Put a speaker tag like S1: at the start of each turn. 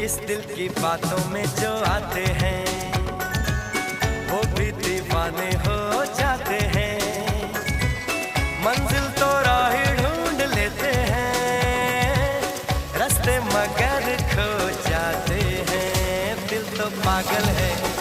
S1: इस दिल की बातों में जो आते हैं वो भी दीवाने हो जाते हैं। मंजिल तो राह ढूंढ लेते हैं, रास्ते मगर खो जाते हैं। दिल तो पागल है